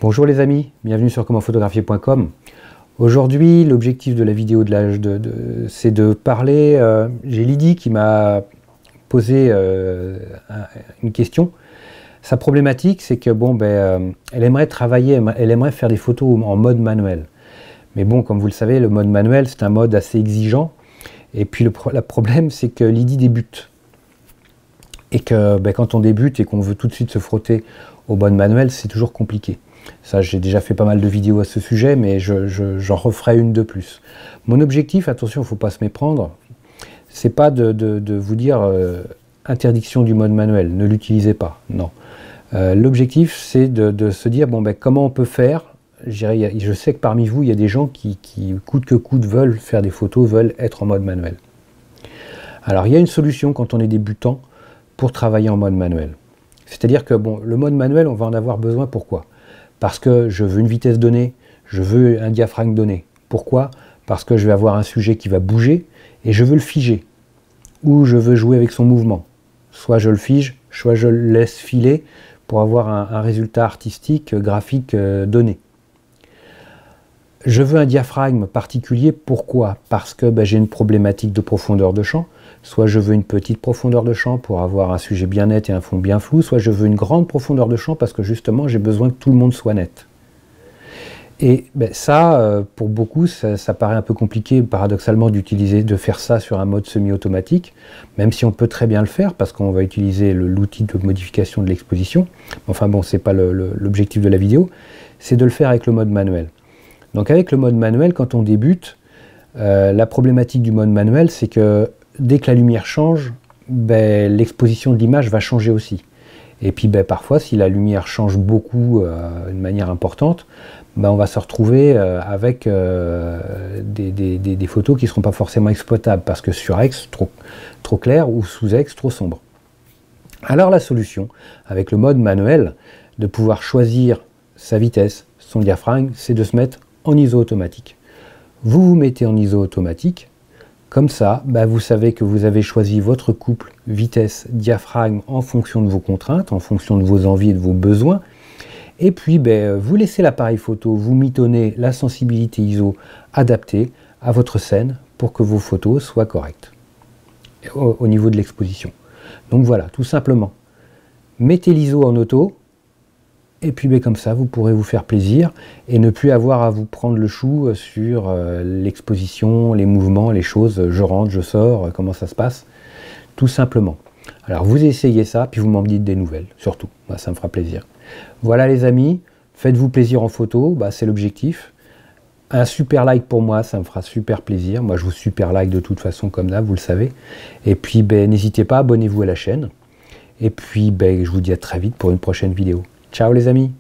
Bonjour les amis, bienvenue sur commentphotographier.com. Aujourd'hui, l'objectif de la vidéo c'est de parler. J'ai Lydie qui m'a posé une question. Sa problématique, c'est que elle aimerait travailler, elle aimerait faire des photos en mode manuel. Mais bon, comme vous le savez, le mode manuel, c'est un mode assez exigeant. Et puis le problème, c'est que Lydie débute. Et que quand on débute et qu'on veut tout de suite se frotter au mode manuel, c'est toujours compliqué. Ça, j'ai déjà fait pas mal de vidéos à ce sujet, mais j'en referai une de plus. Mon objectif, attention, il ne faut pas se méprendre, c'est pas de vous dire interdiction du mode manuel, ne l'utilisez pas, non. L'objectif, c'est de se dire, comment on peut faire. Je sais que parmi vous, il y a des gens qui coûte que coûte, veulent faire des photos, veulent être en mode manuel. Alors, il y a une solution quand on est débutant pour travailler en mode manuel. C'est-à-dire que le mode manuel, on va en avoir besoin, pourquoi ? Parce que je veux une vitesse donnée, je veux un diaphragme donné. Pourquoi? Parce que je vais avoir un sujet qui va bouger et je veux le figer. Ou je veux jouer avec son mouvement. Soit je le fige, soit je le laisse filer pour avoir un résultat artistique, graphique donné. Je veux un diaphragme particulier, pourquoi? Parce que j'ai une problématique de profondeur de champ. Soit je veux une petite profondeur de champ pour avoir un sujet bien net et un fond bien flou, soit je veux une grande profondeur de champ parce que justement j'ai besoin que tout le monde soit net. Et ça, pour beaucoup, ça paraît un peu compliqué paradoxalement de faire ça sur un mode semi-automatique, même si on peut très bien le faire parce qu'on va utiliser l'outil de modification de l'exposition. Enfin bon, c'est pas l'objectif de la vidéo, c'est de le faire avec le mode manuel. Donc avec le mode manuel, quand on débute, la problématique du mode manuel, c'est que dès que la lumière change, l'exposition de l'image va changer aussi. Et puis parfois, si la lumière change beaucoup, d'une manière importante, on va se retrouver avec des photos qui ne seront pas forcément exploitables, parce que sur-ex, trop clair, ou sous-ex, trop sombre. Alors la solution, avec le mode manuel, de pouvoir choisir sa vitesse, son diaphragme, c'est de se mettre en ISO automatique. Vous vous mettez en ISO automatique, comme ça, vous savez que vous avez choisi votre couple vitesse, diaphragme en fonction de vos contraintes, en fonction de vos envies et de vos besoins. Et puis, vous laissez l'appareil photo vous mitonner la sensibilité ISO adaptée à votre scène pour que vos photos soient correctes au niveau de l'exposition. Donc voilà, tout simplement. Mettez l'ISO en auto. Et puis comme ça, vous pourrez vous faire plaisir et ne plus avoir à vous prendre le chou sur l'exposition, les mouvements, les choses, je rentre, je sors, comment ça se passe, tout simplement. Alors vous essayez ça, puis vous m'en dites des nouvelles, surtout, ça me fera plaisir. Voilà les amis, faites-vous plaisir en photo, c'est l'objectif. Un super like pour moi, ça me fera super plaisir. Moi je vous super like de toute façon comme là, vous le savez. Et puis n'hésitez pas, abonnez-vous à la chaîne. Et puis je vous dis à très vite pour une prochaine vidéo. Ciao les amis!